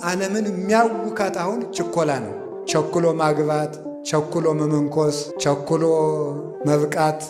ዓለምን የሚያውካት አሁን ችኮላ ነው። ቸኩሎ ማግባት፣ ቸኩሎ መመንኮስ፣ ቸኩሎ መብቃት፣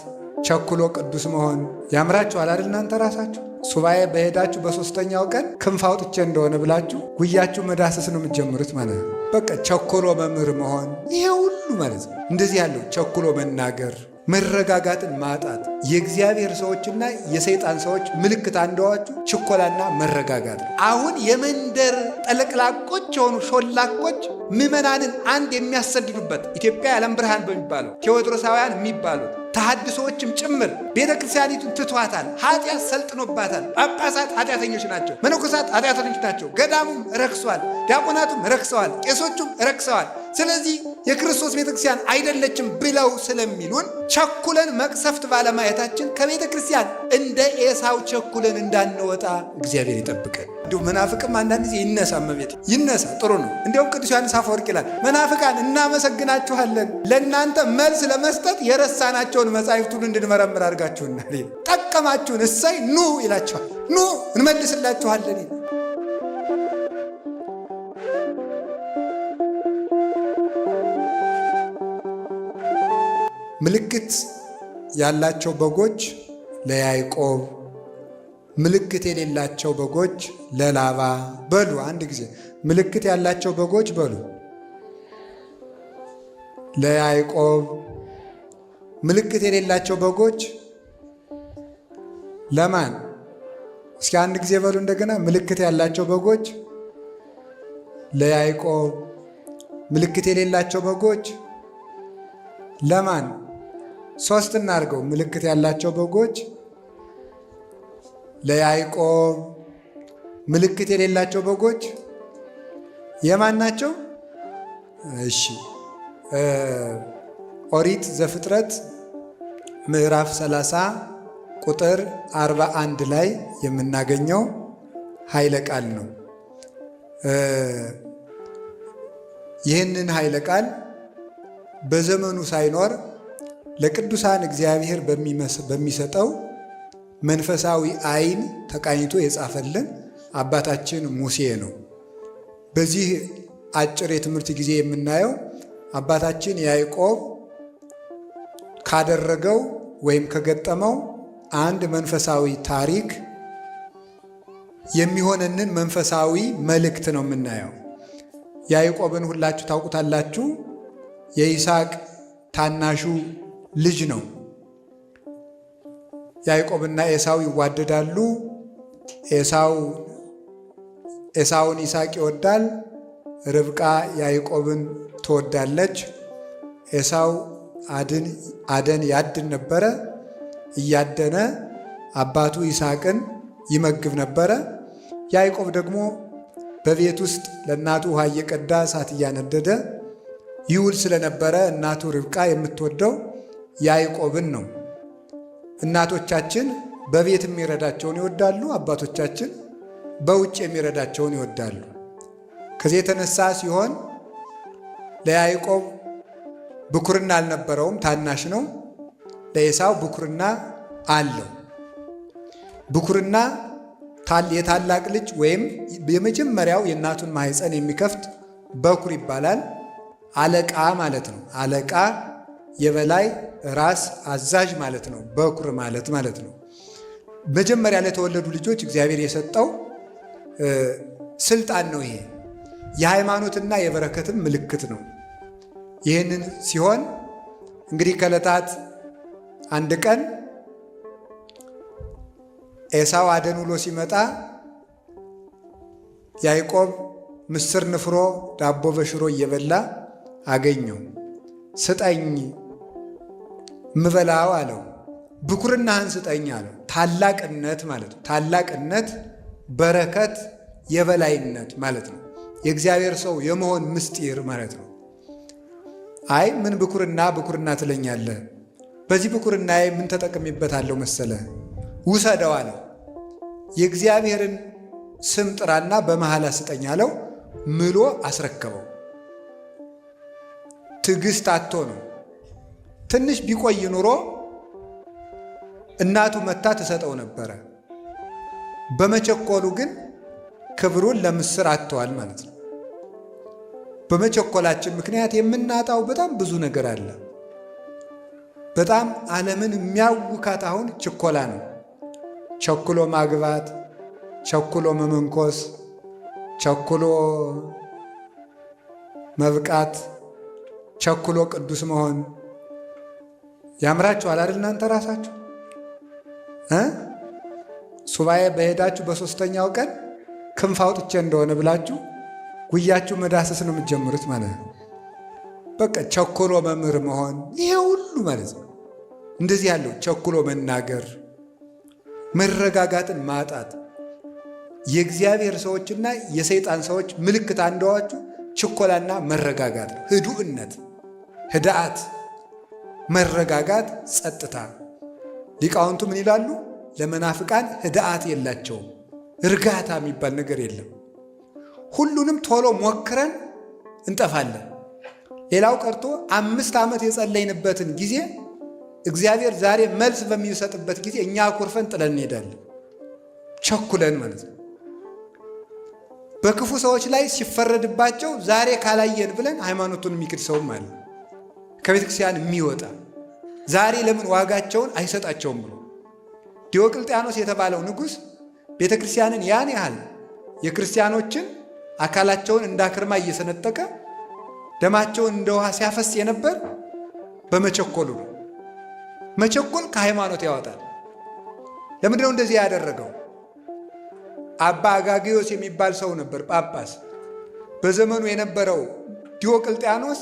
ቸኩሎ ቅዱስ መሆን ያምራችኋል አይደል? እናንተ ራሳችሁ ሱባኤ በሄዳችሁ በሶስተኛው ቀን ክንፍ አውጥቼ እንደሆነ ብላችሁ ጉያችሁ መዳሰስ ነው የምትጀምሩት ማለት ነው። በቃ ቸኩሎ መምህር መሆን ይሄ ሁሉ ማለት ነው። እንደዚህ ያለው ቸኩሎ መናገር፣ መረጋጋትን ማጣት የእግዚአብሔር ሰዎችና የሰይጣን ሰዎች ምልክት አንደዋችሁ ችኮላና መረጋጋት። አሁን የመንደር ጠለቅላቆች የሆኑ ሾላቆች ምዕመናንን አንድ የሚያሰድዱበት ኢትዮጵያ የዓለም ብርሃን በሚባለው ቴዎድሮሳውያን የሚባሉት ተሐድሶዎችም ጭምር ቤተ ክርስቲያኒቱን ትቷታል። ኃጢአት ሰልጥኖባታል። ጳጳሳት ኃጢአተኞች ናቸው። መነኮሳት ኃጢአተኞች ናቸው። ገዳሙም ረክሷል። ዲያቆናቱም ረክሰዋል። ቄሶቹም ረክሰዋል። ስለዚህ የክርስቶስ ቤተ ክርስቲያን አይደለችም ብለው ስለሚሉን ቸኩለን መቅሰፍት ባለማየታችን ከቤተ ክርስቲያን እንደ ኤሳው ቸኩለን እንዳንወጣ እግዚአብሔር ይጠብቀን። እንዲሁ መናፍቅም አንዳንድ ጊዜ ይነሳ፣ መቤት ይነሳ፣ ጥሩ ነው። እንዲያውም ቅዱስ ዮሐንስ አፈወርቅ ይላል፣ መናፍቃን እናመሰግናችኋለን፣ ለእናንተ መልስ ለመስጠት የረሳናቸውን መጻሕፍት ሁሉ እንድንመረምር አድርጋችሁናል። ጠቀማችሁን፣ እሰይ ኑ ይላችኋል። ኑ እንመልስላችኋለን። ምልክት ያላቸው በጎች ለያዕቆብ፣ ምልክት የሌላቸው በጎች ለላባ። በሉ አንድ ጊዜ ምልክት ያላቸው በጎች በሉ ለያዕቆብ፣ ምልክት የሌላቸው በጎች ለማን? እስኪ አንድ ጊዜ በሉ እንደገና። ምልክት ያላቸው በጎች ለያዕቆብ፣ ምልክት የሌላቸው በጎች ለማን? ሶስት እናድርገው። ምልክት ያላቸው በጎች ለያዕቆብ፣ ምልክት የሌላቸው በጎች የማን ናቸው? እሺ ኦሪት ዘፍጥረት ምዕራፍ 30 ቁጥር 41 ላይ የምናገኘው ኃይለ ቃል ነው። ይህንን ኃይለ ቃል በዘመኑ ሳይኖር ለቅዱሳን እግዚአብሔር በሚሰጠው መንፈሳዊ ዓይን ተቃኝቶ የጻፈልን አባታችን ሙሴ ነው። በዚህ አጭር የትምህርት ጊዜ የምናየው አባታችን ያዕቆብ ካደረገው ወይም ከገጠመው አንድ መንፈሳዊ ታሪክ የሚሆነንን መንፈሳዊ መልእክት ነው የምናየው። ያዕቆብን ሁላችሁ ታውቁታላችሁ። የይስሐቅ ታናሹ ልጅ ነው። ያዕቆብና ኤሳው ይዋደዳሉ። ኤሳውን ይስሐቅ ይወዳል። ርብቃ ያዕቆብን ትወዳለች። ኤሳው አደን ያድን ነበረ። እያደነ አባቱ ይስሐቅን ይመግብ ነበረ። ያዕቆብ ደግሞ በቤት ውስጥ ለእናቱ ውሃ እየቀዳ እሳት እያነደደ ይውል ስለነበረ እናቱ ርብቃ የምትወደው ያዕቆብን ነው። እናቶቻችን በቤት የሚረዳቸውን ይወዳሉ። አባቶቻችን በውጭ የሚረዳቸውን ይወዳሉ። ከዚህ የተነሳ ሲሆን ለያዕቆብ ብኩርና አልነበረውም፣ ታናሽ ነው። ለኤሳው ብኩርና አለው። ብኩርና የታላቅ ልጅ ወይም የመጀመሪያው የእናቱን ማኅፀን የሚከፍት በኩር ይባላል። አለቃ ማለት ነው። አለቃ የበላይ ራስ አዛዥ ማለት ነው። በኩር ማለት ነው። መጀመሪያ ለተወለዱ ልጆች እግዚአብሔር የሰጠው ስልጣን ነው። ይሄ የሃይማኖትና የበረከትም ምልክት ነው። ይህንን ሲሆን እንግዲህ ከዕለታት አንድ ቀን ኤሳው አደን ውሎ ሲመጣ ያዕቆብ ምስር ንፍሮ ዳቦ በሽሮ እየበላ አገኘው። ስጠኝ ምበላው አለው። ብኩርናህን ስጠኝ አለው። ታላቅነት ማለት ነው። ታላቅነት፣ በረከት፣ የበላይነት ማለት ነው። የእግዚአብሔር ሰው የመሆን ምስጢር ማለት ነው። አይ ምን ብኩርና ትለኛለህ? በዚህ ብኩርናዬ ምን ተጠቅሜበታለሁ መሰለ? ውሰደው አለው። የእግዚአብሔርን ስም ጥራና በመሐላ ስጠኝ አለው። ምሎ አስረከበው። ትዕግስት አጥቶ ነው። ትንሽ ቢቆይ ኑሮ እናቱ መታ ትሰጠው ነበረ። በመቸኮሉ ግን ክብሩን ለምስር አጥተዋል ማለት ነው። በመቸኮላችን ምክንያት የምናጣው በጣም ብዙ ነገር አለ። በጣም ዓለምን የሚያውካት አሁን ችኮላ ነው። ቸኩሎ ማግባት፣ ቸኩሎ መመንኮስ፣ ቸኩሎ መብቃት፣ ቸኩሎ ቅዱስ መሆን ያምራችኋል አይደል? እናንተ ራሳችሁ ሱባኤ በሄዳችሁ በሶስተኛው ቀን ክንፍ አውጥቼ እንደሆነ ብላችሁ ጉያችሁ መዳሰስ ነው የምትጀምሩት ማለት ነው። በቃ ቸኩሎ መምህር መሆን ይሄ ሁሉ ማለት ነው። እንደዚህ ያለው ቸኩሎ መናገር፣ መረጋጋትን ማጣት። የእግዚአብሔር ሰዎችና የሰይጣን ሰዎች ምልክት አንዷቹ ችኮላና መረጋጋት ነው። ህዱእነት፣ ህድአት፣ መረጋጋት፣ ጸጥታ። ሊቃውንቱ ምን ይላሉ? ለመናፍቃን ህድአት የላቸውም። እርጋታ የሚባል ነገር የለም። ሁሉንም ቶሎ ሞክረን እንጠፋለን። ሌላው ቀርቶ 5 ዓመት የጸለይንበትን ጊዜ እግዚአብሔር ዛሬ መልስ በሚሰጥበት ጊዜ እኛ አኩርፈን ጥለን እንሄዳለን። ቸኩለን ማለት ነው። በክፉ ሰዎች ላይ ሲፈረድባቸው ዛሬ ካላየን ብለን ሃይማኖቱን የሚክድ ሰውም አለ። ከቤተ ክርስቲያን የሚወጣ ዛሬ ለምን ዋጋቸውን አይሰጣቸውም ብሎ ዲዮቅልጥያኖስ የተባለው ንጉሥ ቤተ ክርስቲያንን ያን ያህል የክርስቲያኖችን አካላቸውን እንዳክርማ እየሰነጠቀ ደማቸውን እንደ ውሃ ሲያፈስ የነበር በመቸኮሉ ነው። መቸኮል ከሃይማኖት ያወጣል። ለምንድን ነው እንደዚህ ያደረገው? አባ አጋግዮስ የሚባል ሰው ነበር፣ ጳጳስ። በዘመኑ የነበረው ዲዮቅልጥያኖስ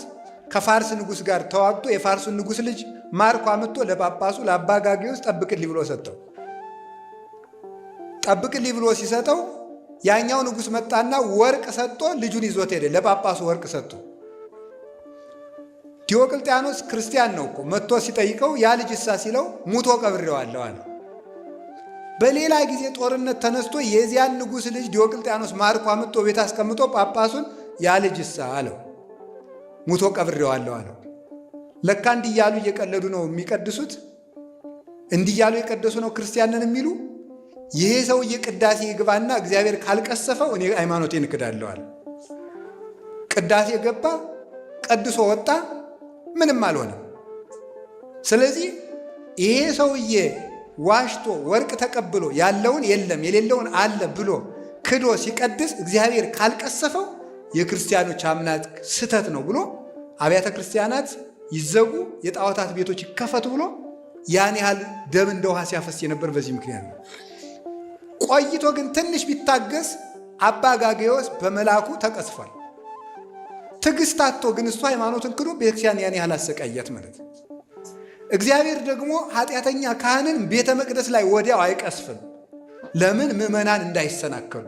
ከፋርስ ንጉሥ ጋር ተዋግቶ የፋርሱን ንጉሥ ልጅ ማርኮ አምጥቶ ለጳጳሱ ለአባ አጋግዮስ ጠብቅልኝ ብሎ ሰጠው። ጠብቅልኝ ብሎ ሲሰጠው ያኛው ንጉሥ መጣና ወርቅ ሰጥቶ ልጁን ይዞት ሄደ። ለጳጳሱ ወርቅ ሰጥቶ ዲዮቅልጥያኖስ ክርስቲያን ነው እኮ መጥቶ ሲጠይቀው ያ ልጅ እሳ ሲለው ሙቶ ቀብሬዋለሁ አለ። በሌላ ጊዜ ጦርነት ተነስቶ የዚያን ንጉሥ ልጅ ዲዮቅልጥያኖስ ማርኮ አምጥቶ ቤት አስቀምጦ ጳጳሱን ያ ልጅ እሳ አለው፣ ሙቶ ቀብሬዋለሁ አለው። ለካ እንዲህ እያሉ እየቀለዱ ነው የሚቀድሱት። እንዲህ እያሉ የቀደሱ ነው ክርስቲያንን የሚሉ። ይሄ ሰውዬ ቅዳሴ ይግባና እግዚአብሔር ካልቀሰፈው እኔ ሃይማኖቴን እክዳለሁ አለ። ቅዳሴ ገባ፣ ቀድሶ ወጣ፣ ምንም አልሆነም። ስለዚህ ይሄ ሰውዬ ዋሽቶ ወርቅ ተቀብሎ ያለውን የለም የሌለውን አለ ብሎ ክዶ ሲቀድስ እግዚአብሔር ካልቀሰፈው የክርስቲያኖች አምናት ስተት ነው ብሎ አብያተ ክርስቲያናት ይዘጉ፣ የጣዖታት ቤቶች ይከፈቱ ብሎ ያን ያህል ደም እንደ ውሃ ሲያፈስ የነበር በዚህ ምክንያት ነው። ቆይቶ ግን ትንሽ ቢታገስ አባ አጋግዮስ በመላኩ ተቀስፏል። ትዕግስት አጥቶ ግን እሱ ሃይማኖትን ክዶ ቤተክርስቲያን ያን ያህል አሰቃያት ማለት ነው። እግዚአብሔር ደግሞ ኃጢአተኛ ካህንን ቤተ መቅደስ ላይ ወዲያው አይቀስፍም። ለምን? ምዕመናን እንዳይሰናከሉ፣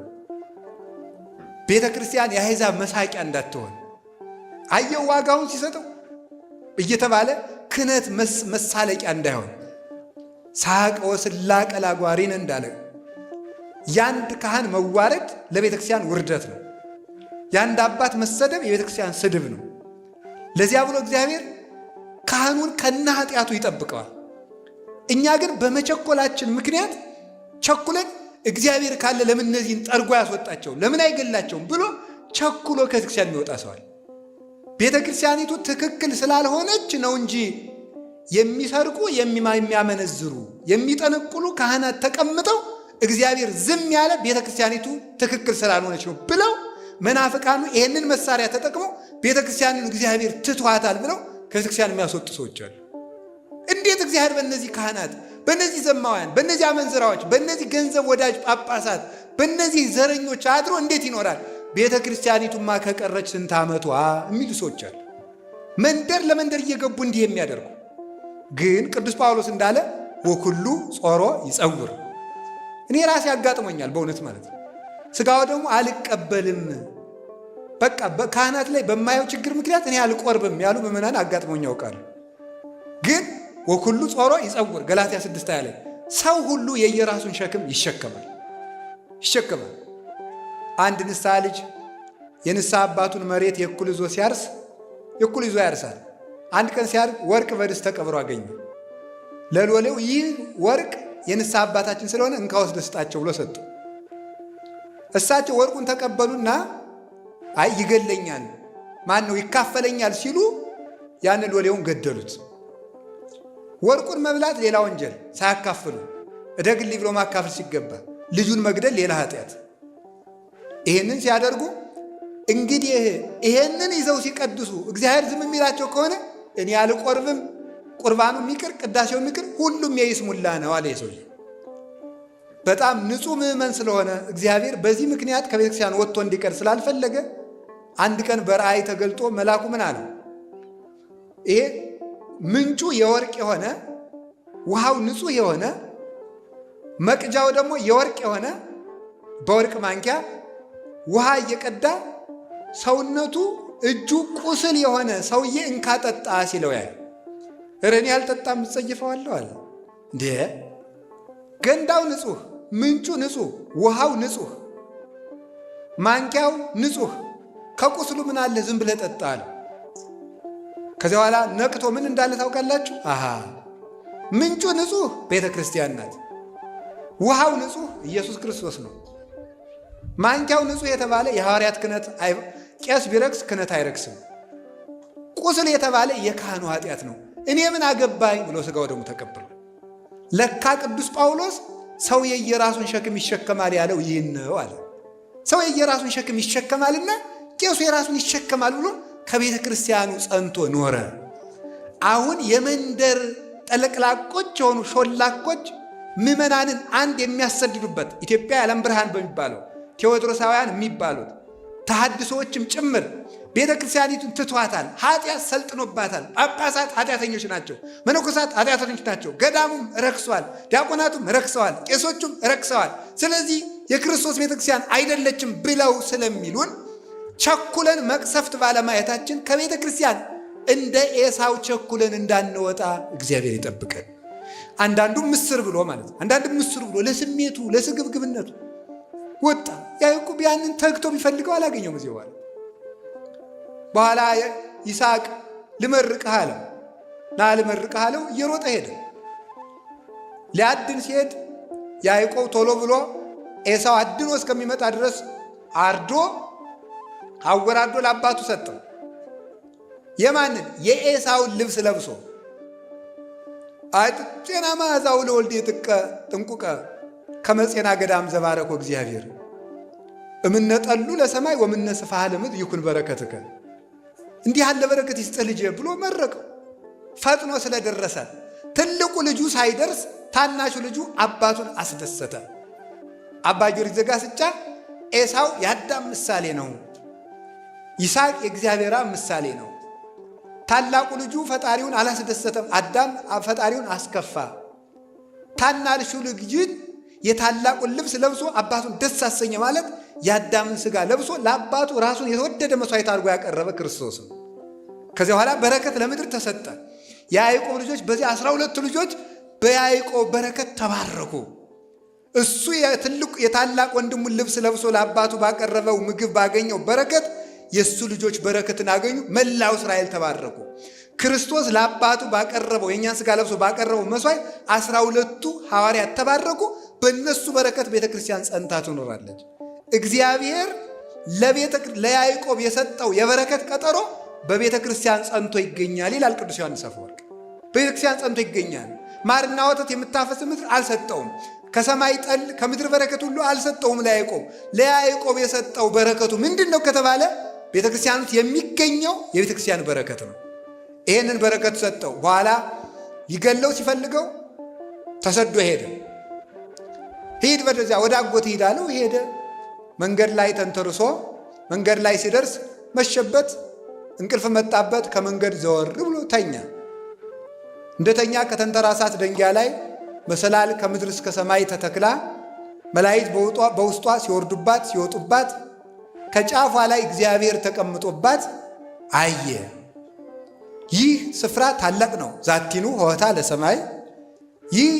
ቤተ ክርስቲያን የአሕዛብ መሳቂያ እንዳትሆን። አየው ዋጋውን ሲሰጠው እየተባለ ክህነት መሳለቂያ እንዳይሆን። ሳቅ ወስላቀ ላጓሪነ እንዳለ ያንድ ካህን መዋረድ ለቤተ ክርስቲያን ውርደት ነው። ያንድ አባት መሰደብ የቤተ ክርስቲያን ስድብ ነው። ለዚያ ብሎ እግዚአብሔር ካህኑን ከነ ኃጢአቱ ይጠብቀዋል። እኛ ግን በመቸኮላችን ምክንያት ቸኩለን እግዚአብሔር ካለ ለምን እነዚህን ጠርጎ ያስወጣቸው ለምን አይገላቸውም ብሎ ቸኩሎ ከቤተ ክርስቲያን የሚወጣ ሰዋል። ቤተ ክርስቲያኒቱ ትክክል ስላልሆነች ነው እንጂ የሚሰርቁ የሚያመነዝሩ የሚጠነቁሉ ካህናት ተቀምጠው እግዚአብሔር ዝም ያለ ቤተ ክርስቲያኒቱ ትክክል ስላልሆነች ነው ብለው መናፍቃኑ ይህንን መሳሪያ ተጠቅመው ቤተ ክርስቲያንን እግዚአብሔር ትቷታል ብለው ከቤተ ክርስቲያን የሚያስወጡ ሰዎች አሉ። እንዴት እግዚአብሔር በእነዚህ ካህናት፣ በእነዚህ ዘማውያን፣ በእነዚህ አመንዝራዎች፣ በእነዚህ ገንዘብ ወዳጅ ጳጳሳት፣ በእነዚህ ዘረኞች አድሮ እንዴት ይኖራል? ቤተ ክርስቲያኒቱማ ከቀረች ስንት ዓመቷ የሚሉ ሰዎች አሉ። መንደር ለመንደር እየገቡ እንዲህ የሚያደርጉ ግን ቅዱስ ጳውሎስ እንዳለ ወኩሉ ጾሮ ይጸውር። እኔ ራሴ ያጋጥሞኛል በእውነት ማለት ነው። ስጋው ደግሞ አልቀበልም፣ በቃ በካህናት ላይ በማየው ችግር ምክንያት እኔ አልቆርብም ያሉ ምዕመናን አጋጥሞኝ ያውቃሉ። ግን ወኩሉ ጾሮ ይጸውር ገላትያ 6 ላይ ሰው ሁሉ የየራሱን ሸክም ይሸከማል። አንድ ንስሐ ልጅ የንስሐ አባቱን መሬት የእኩል ይዞ ሲያርስ የእኩል ይዞ ያርሳል። አንድ ቀን ሲያርግ ወርቅ በድስት ተቀብሮ አገኘ። ለሎሌው ይህ ወርቅ የንስሐ አባታችን ስለሆነ እንካ ወስድ ስጣቸው ብሎ ሰጡ። እሳቸው ወርቁን ተቀበሉና አይ ይገለኛል፣ ማን ነው ይካፈለኛል ሲሉ ያንን ሎሌውን ገደሉት። ወርቁን መብላት ሌላ ወንጀል ሳያካፍሉ እደግልኝ ብሎ ማካፈል ሲገባ ልጁን መግደል ሌላ ኃጢአት። ይሄንን ሲያደርጉ እንግዲህ ይሄንን ይዘው ሲቀድሱ እግዚአብሔር ዝም የሚላቸው ከሆነ እኔ አልቆርብም፣ ቁርባኑ የሚቅር ቅዳሴው የሚቅር ሁሉም የይስሙላ ነው አለ ሰውዬ። በጣም ንጹሕ ምዕመን ስለሆነ እግዚአብሔር በዚህ ምክንያት ከቤተክርስቲያን ወጥቶ እንዲቀር ስላልፈለገ አንድ ቀን በራእይ ተገልጦ መልአኩ ምን አለው? ይሄ ምንጩ የወርቅ የሆነ ውሃው ንጹሕ የሆነ መቅጃው ደግሞ የወርቅ የሆነ በወርቅ ማንኪያ ውሃ እየቀዳ ሰውነቱ እጁ ቁስል የሆነ ሰውዬ እንካጠጣ ሲለው ያየ እኔ ያልጠጣም እጸይፈዋለሁ አለ። እንዴ ገንዳው ንጹሕ፣ ምንጩ ንጹሕ፣ ውሃው ንጹሕ፣ ማንኪያው ንጹሕ፣ ከቁስሉ ምን አለ ዝም ብለህ ጠጣ አለ። ከዚያ በኋላ ነቅቶ ምን እንዳለ ታውቃላችሁ? አሃ ምንጩ ንጹሕ ቤተ ክርስቲያን ናት። ውሃው ንጹሕ ኢየሱስ ክርስቶስ ነው። ማንኪያው ንጹሕ የተባለ የሐዋርያት ክህነት፣ ቄስ ቢረክስ ክህነት አይረክስም። ቁስል የተባለ የካህኑ ኃጢአት ነው። እኔ ምን አገባኝ ብሎ ሥጋው ደሙ ተቀብሎ ለካ ቅዱስ ጳውሎስ ሰው የየራሱን ሸክም ይሸከማል ያለው ይህን ነው አለ። ሰው የየራሱን ሸክም ይሸከማልና ቄሱ የራሱን ይሸከማል ብሎ ከቤተ ክርስቲያኑ ጸንቶ ኖረ። አሁን የመንደር ጠለቅላቆች የሆኑ ሾላኮች ምዕመናንን አንድ የሚያሰድዱበት ኢትዮጵያ የዓለም ብርሃን በሚባለው ቴዎድሮሳውያን የሚባሉት ተሐድሶዎችም ጭምር ቤተ ክርስቲያኒቱን ትቷታል። ኃጢአት ሰልጥኖባታል። ጳጳሳት ኃጢአተኞች ናቸው። መነኮሳት ኃጢአተኞች ናቸው። ገዳሙም ረክሷል። ዲያቆናቱም ረክሰዋል። ቄሶቹም ረክሰዋል። ስለዚህ የክርስቶስ ቤተ ክርስቲያን አይደለችም ብለው ስለሚሉን ቸኩለን መቅሰፍት ባለማየታችን ከቤተ ክርስቲያን እንደ ኤሳው ቸኩለን እንዳንወጣ እግዚአብሔር ይጠብቀን። አንዳንዱ ምስር ብሎ ማለት ነው። አንዳንዱ ምስር ብሎ ለስሜቱ ለስግብግብነቱ ወጣ። ያዕቆብ ያንን ተግቶ ቢፈልገው አላገኘውም። እዚህ በኋላ ይስሐቅ ልመርቅህ አለው። ና ልመርቅህ አለው። እየሮጠ ሄደ። ሊያድን ሲሄድ ያዕቆብ ቶሎ ብሎ ኤሳው አድኖ እስከሚመጣ ድረስ አርዶ አወራዶ ለአባቱ ሰጠው። የማንን? የኤሳውን ልብስ ለብሶ አጭና ማዛው ለወልድ የጥቀ ጥንቁቀ ከመጼና ገዳም ዘባረኮ እግዚአብሔር እምነጠሉ ለሰማይ ወምነ ስፋሃ ለምድር ይኩን በረከትከ። እንዲህ ያለ በረከት ይስጥህ ልጄ ብሎ መረቀው። ፈጥኖ ስለደረሰ ትልቁ ልጁ ሳይደርስ ታናሹ ልጁ አባቱን አስደሰተ። አባ ጊዮርጊስ ዘጋስጫ ኤሳው የአዳም ምሳሌ ነው፣ ይስሐቅ የእግዚአብሔር ምሳሌ ነው። ታላቁ ልጁ ፈጣሪውን አላስደሰተም፣ አዳም ፈጣሪውን አስከፋ። ታናሹ ልጅ የታላቁን ልብስ ለብሶ አባቱን ደስ አሰኘ ማለት የአዳምን ሥጋ ለብሶ ለአባቱ ራሱን የተወደደ መስዋዕት አድርጎ ያቀረበ ክርስቶስ ነው። ከዚያ በኋላ በረከት ለምድር ተሰጠ። የያዕቆብ ልጆች በዚህ 12 ልጆች በያዕቆብ በረከት ተባረኩ። እሱ የታላቅ ወንድሙን ልብስ ለብሶ ለአባቱ ባቀረበው ምግብ ባገኘው በረከት የእሱ ልጆች በረከትን አገኙ። መላው እስራኤል ተባረኩ። ክርስቶስ ለአባቱ ባቀረበው የእኛን ሥጋ ለብሶ ባቀረበው መስዋዕት 12ቱ ሐዋርያት ተባረኩ። በእነሱ በረከት ቤተ ክርስቲያን ጸንታ ትኖራለች። እግዚአብሔር ለያዕቆብ የሰጠው የበረከት ቀጠሮ በቤተ ክርስቲያን ጸንቶ ይገኛል ይላል ቅዱስ ዮሐንስ አፈወርቅ። በቤተ ክርስቲያን ጸንቶ ይገኛል። ማርና ወተት የምታፈስ ምድር አልሰጠውም። ከሰማይ ጠል ከምድር በረከት ሁሉ አልሰጠውም ለያዕቆብ። ለያዕቆብ የሰጠው በረከቱ ምንድን ነው ከተባለ ቤተ ክርስቲያን ውስጥ የሚገኘው የቤተ ክርስቲያን በረከት ነው። ይህንን በረከት ሰጠው። በኋላ ይገለው ሲፈልገው ተሰዶ ሄደ። ሂድ ወደዚያ ወደ አጎት ሂድ አለው። ሄደ። መንገድ ላይ ተንተርሶ መንገድ ላይ ሲደርስ መሸበት፣ እንቅልፍ መጣበት። ከመንገድ ዘወር ብሎ ተኛ። እንደተኛ ከተንተራሳት ደንጊያ ላይ መሰላል ከምድር እስከ ሰማይ ተተክላ መላእክት በውስጧ ሲወርዱባት ሲወጡባት ከጫፏ ላይ እግዚአብሔር ተቀምጦባት አየ። ይህ ስፍራ ታላቅ ነው። ዛቲኑ ሆታ ለሰማይ፣ ይህ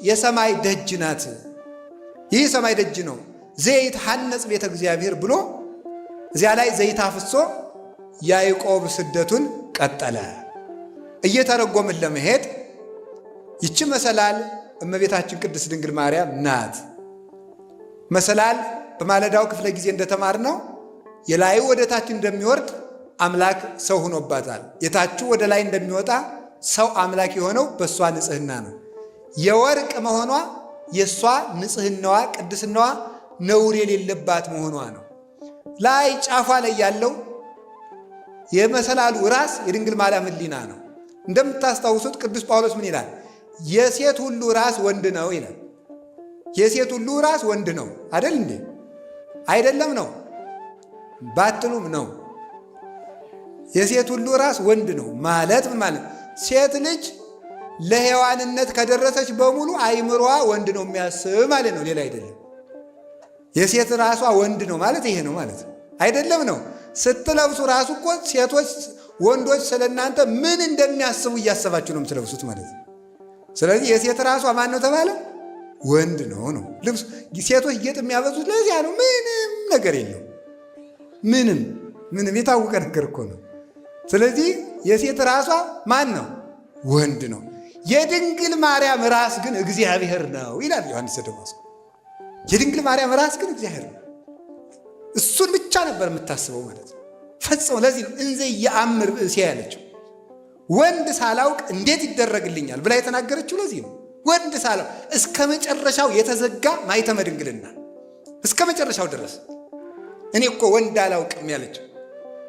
የሰማይ ደጅ ናት። ይህ ሰማይ ደጅ ነው። ዘይት ሐነጽ ቤተ እግዚአብሔር ብሎ እዚያ ላይ ዘይት አፍሶ ያዕቆብ ስደቱን ቀጠለ። እየተረጎምን ለመሄድ ይቺ መሰላል እመቤታችን ቅድስት ድንግል ማርያም ናት። መሰላል በማለዳው ክፍለ ጊዜ እንደተማርነው የላዩ ወደ ታች እንደሚወርድ አምላክ ሰው ሆኖባታል። የታቹ ወደ ላይ እንደሚወጣ ሰው አምላክ የሆነው በእሷ ንጽሕና ነው። የወርቅ መሆኗ የእሷ ንጽሕናዋ ቅድስናዋ ነውር የሌለባት መሆኗ ነው። ላይ ጫፏ ላይ ያለው የመሰላሉ ራስ የድንግል ማርያም ሕሊና ነው። እንደምታስታውሱት ቅዱስ ጳውሎስ ምን ይላል? የሴት ሁሉ ራስ ወንድ ነው ይላል። የሴት ሁሉ ራስ ወንድ ነው አይደል እንዴ? አይደለም ነው ባትሉም ነው። የሴት ሁሉ ራስ ወንድ ነው ማለት ምን ማለት? ሴት ልጅ ለሔዋንነት ከደረሰች በሙሉ አይምሯ ወንድ ነው የሚያስብ ማለት ነው፣ ሌላ አይደለም። የሴት ራሷ ወንድ ነው ማለት ይሄ ነው ማለት አይደለም ነው። ስትለብሱ ራሱ እኮ ሴቶች ወንዶች ስለእናንተ ምን እንደሚያስቡ እያሰባችሁ ነው የምትለብሱት ማለት ነው። ስለዚህ የሴት ራሷ ማን ነው ተባለ? ወንድ ነው ነው ልብሱ። ሴቶች ጌጥ የሚያበዙት ለዚያ ነው። ምንም ነገር የለው። ምንም የታወቀ ነገር እኮ ነው። ስለዚህ የሴት ራሷ ማን ነው? ወንድ ነው። የድንግል ማርያም ራስ ግን እግዚአብሔር ነው ይላል ዮሐንስ ዘደማስቆ። የድንግል ማርያም ራስ ግን እግዚአብሔር ነው። እሱን ብቻ ነበር የምታስበው ማለት ነው ፈጽሞ። ለዚህ ነው እንዘ የአምር ብእሴ ያለችው። ወንድ ሳላውቅ እንዴት ይደረግልኛል ብላ የተናገረችው ለዚህ ነው። ወንድ ሳላውቅ እስከ መጨረሻው የተዘጋ ማኅተመ ድንግልና እስከ መጨረሻው ድረስ እኔ እኮ ወንድ አላውቅም ያለችው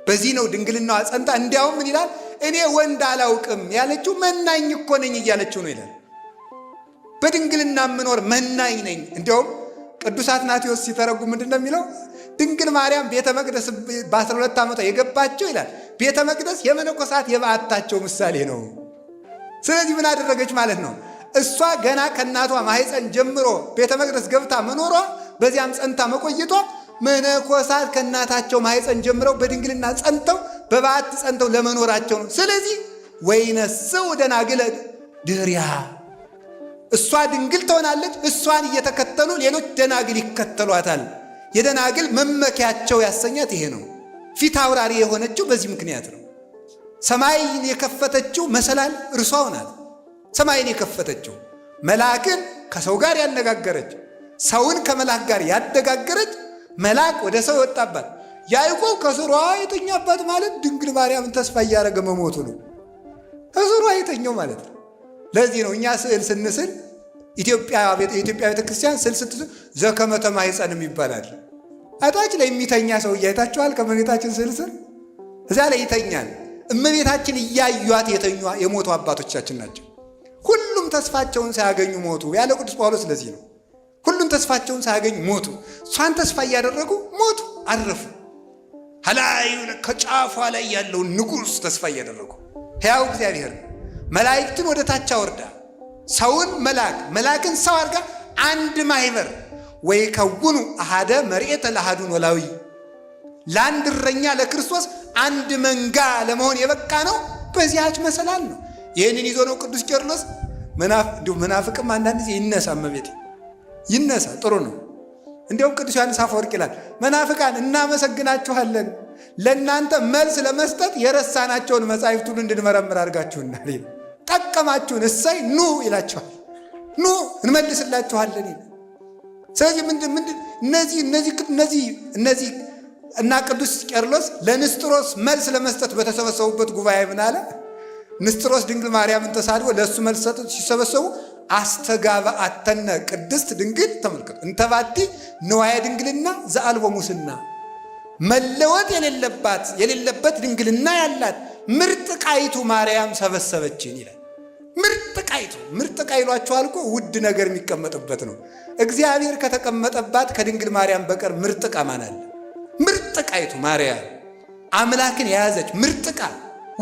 በዚህ ነው ድንግልናዋ ጸንታ። እንዲያውም ምን ይላል? እኔ ወንድ አላውቅም ያለችው መናኝ እኮ ነኝ እያለችው ነው ይላል። በድንግልና የምኖር መናኝ ነኝ። እንዲያውም ቅዱስ አትናቴዎስ ሲተረጉም ምንድን ነው የሚለው? ድንግል ማርያም ቤተ መቅደስ በ12 ዓመቷ የገባቸው ይላል። ቤተ መቅደስ የመነኮሳት የበዓታቸው ምሳሌ ነው። ስለዚህ ምን አደረገች ማለት ነው? እሷ ገና ከእናቷ ማኅፀን ጀምሮ ቤተ መቅደስ ገብታ መኖሯ፣ በዚያም ጸንታ መቆየቷ መነኮሳት ከእናታቸው ማኅፀን ጀምረው በድንግልና ጸንተው በበዓት ጸንተው ለመኖራቸው ነው። ስለዚህ ወይነስው ደናግለ ድኅሪሃ፣ እሷ ድንግል ትሆናለች። እሷን እየተከተሉ ሌሎች ደናግል ይከተሏታል። የደናግል መመኪያቸው ያሰኛት ይሄ ነው። ፊት አውራሪ የሆነችው በዚህ ምክንያት ነው። ሰማይን የከፈተችው መሰላል እርሷው ናት። ሰማይን የከፈተችው መልአክን ከሰው ጋር ያነጋገረች፣ ሰውን ከመልአክ ጋር ያነጋገረች፣ መልአክ ወደ ሰው የወጣባት፣ ያዕቆብ ከስሯ የተኛባት ማለት ድንግል ማርያምን ተስፋ እያደረገ መሞቱ ነው። ከስሯ የተኛው ማለት ነው። ለዚህ ነው እኛ ስዕል ስንስል የኢትዮጵያ ቤተክርስቲያን ስዕል ስትስል ዘከመ ተማኅፀንም ይባላል። እታች ላይ የሚተኛ ሰው እያይታችኋል። ከእመቤታችን ስዕል ስር እዚያ ላይ ይተኛል። እመቤታችን እያዩት የተኙ የሞቱ አባቶቻችን ናቸው። ሁሉም ተስፋቸውን ሳያገኙ ሞቱ ያለ ቅዱስ ጳውሎስ ለዚህ ነው። ሁሉም ተስፋቸውን ሳያገኙ ሞቱ። እሷን ተስፋ እያደረጉ ሞቱ፣ አረፉ። ሀላዩ ከጫፏ ላይ ያለውን ንጉሥ ተስፋ እያደረጉ ሕያው እግዚአብሔር መላእክትን ወደ ታች አወርዳ ሰውን መላክን ሰው አድርጋ አንድ ማኅበር ወይ ከውኑ አሃደ መርኤተ ለአሐዱ ኖላዊ፣ ለአንድ እረኛ ለክርስቶስ አንድ መንጋ ለመሆን የበቃ ነው በዚያች መሰላል ነው። ይህንን ይዞ ነው ቅዱስ ቄርሎስ መናፍቅም አንዳንድ ጊዜ ይነሳ፣ እመቤቴ ይነሳ፣ ጥሩ ነው። እንዲያውም ቅዱስ ዮሐንስ አፈወርቅ ይላል፣ መናፍቃን እናመሰግናችኋለን፣ ለእናንተ መልስ ለመስጠት የረሳናቸውን መጻሕፍት ሁሉ እንድንመረምር አድርጋችሁናል። ጠቀማችሁን፣ እሰይ ኑ ይላችኋል። ኑ እንመልስላችኋለን። ስለዚህ ምንድን እነዚህ እና ቅዱስ ቄርሎስ ለንስጥሮስ መልስ ለመስጠት በተሰበሰቡበት ጉባኤ ምን አለ? ንስጥሮስ ድንግል ማርያምን ተሳድቦ ለእሱ መልስ ሰጡት። ሲሰበሰቡ አስተጋብአተነ ቅድስት ድንግል፣ ተመልከቱ፣ እንተባቲ ንዋየ ድንግልና ዘአልቦ ሙስና፣ መለወጥ የሌለበት ድንግልና ያላት ምርጥ ቃይቱ ማርያም ሰበሰበችን ይላል። ምርጥ ቃ ይሏችኋል እኮ ውድ ነገር የሚቀመጥበት ነው። እግዚአብሔር ከተቀመጠባት ከድንግል ማርያም በቀር ምርጥ ቃ ማን አለ? ምርጥ ቃይቱ ማርያም አምላክን የያዘች ምርጥ ቃ፣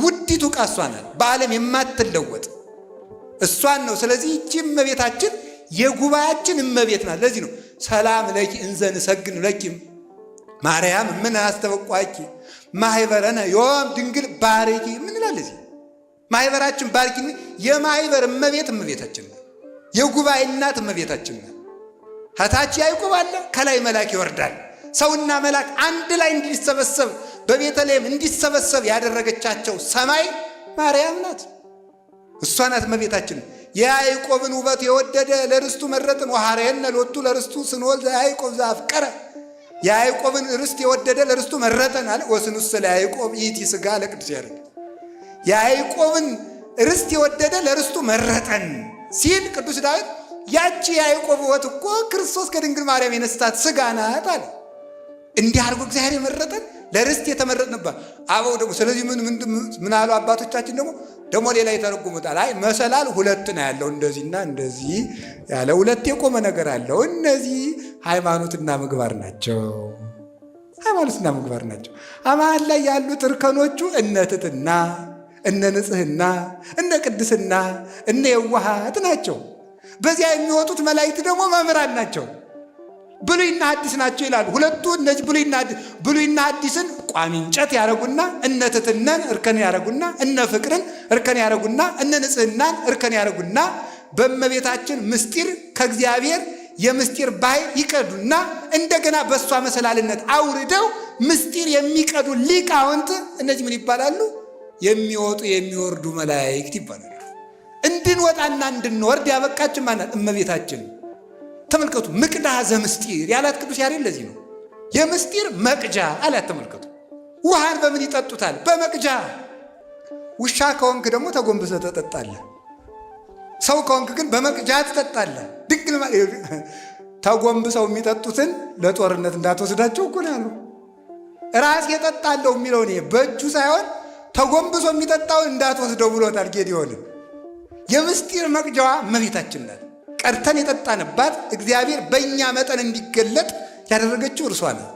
ውዲቱ ቃ እሷ ናት። በዓለም የማትለወጥ እሷን ነው። ስለዚህ ይህች እመቤታችን የጉባኤያችን እመቤት ናት። ለዚህ ነው ሰላም ለኪ እንዘ ንሰግድ ለኪ ማርያም ምን አስተበቋኪ ማኅበረነ ዮም ድንግል ባረኪ ምን ይላል? እዚህ ማኅበራችን ባርኪ። የማኅበር እመቤታችን ነው። የጉባኤ እናት እመቤታችን ነው። ከታች ያዕቆብ አለ፣ ከላይ መልአክ ይወርዳል። ሰውና መልአክ አንድ ላይ እንዲሰበሰብ በቤተልሔም እንዲሰበሰብ ያደረገቻቸው ሰማይ ማርያም ናት። እሷ ናት እመቤታችን። የያዕቆብን ውበት የወደደ ለርስቱ መረጥን ወሐረየነ ሎቱ ለርስቱ ስንወልድ ያዕቆብ ዘአፍቀረ የያዕቆብን ርስት የወደደ ለርስቱ መረጠን አለ። ወስኑስ ለያዕቆብ ይእቲ ሥጋ ለቅዱስ ያሬድ። የያዕቆብን ርስት የወደደ ለርስቱ መረጠን ሲል ቅዱስ ዳዊት ያቺ የያዕቆብ ሕይወት እኮ ክርስቶስ ከድንግል ማርያም የነስታት ሥጋ ናት አለ። እንዲህ አድርጎ እግዚአብሔር የመረጠን ለርስት የተመረጥንባት አበው ደግሞ። ስለዚህ ምን አሉ አባቶቻችን ደግሞ ሌላ ይተረጉሙታል። አይ መሰላል ሁለት ነው ያለው፣ እንደዚህና እንደዚህ ያለ ሁለት የቆመ ነገር አለው። እነዚህ ሃይማኖትና ምግባር ናቸው። ሃይማኖትና ምግባር ናቸው። መሀል ላይ ያሉት እርከኖቹ እነ ትሕትና፣ እነ ንጽሕና፣ እነ ቅድስና፣ እነ የዋሃት ናቸው። በዚያ የሚወጡት መላእክት ደግሞ መምህራን ናቸው። ብሉይና ሐዲስ ናቸው ይላሉ ሁለቱ። እነዚህ ብሉይና ሐዲስን ቋሚ እንጨት ያረጉና እነ ትሕትናን እርከን ያረጉና እነ ፍቅርን እርከን ያረጉና እነ ንጽሕናን እርከን ያረጉና በእመቤታችን ምስጢር ከእግዚአብሔር የምስጢር ባሕር ይቀዱና እንደገና በእሷ መሰላልነት አውርደው ምስጢር የሚቀዱ ሊቃውንት እነዚህ ምን ይባላሉ? የሚወጡ የሚወርዱ መላእክት ይባላሉ። እንድንወጣና እንድንወርድ ያበቃችን ማናት? እመቤታችን። ተመልከቱ፣ ምቅዳ ዘምስጢር ያላት ቅዱስ ያሬድ ለዚህ ነው። የምስጢር መቅጃ አላት። ተመልከቱ፣ ውሃን በምን ይጠጡታል? በመቅጃ። ውሻ ከሆንክ ደግሞ ተጎንብሰ ትጠጣለህ። ሰው ከሆንክ ግን በመቅጃ ትጠጣለህ። ድንግል ተጎንብሰው የሚጠጡትን ለጦርነት እንዳትወስዳቸው እኮ ነው ያለው። ራስ የጠጣለሁ የሚለውን በእጁ ሳይሆን ተጎንብሶ የሚጠጣውን እንዳትወስደው ብሎታል ጌዴዎንን። የምስጢር መቅጃዋ እመቤታችን ናት። ቀድተን የጠጣንባት እግዚአብሔር በእኛ መጠን እንዲገለጥ ያደረገችው እርሷ ናት።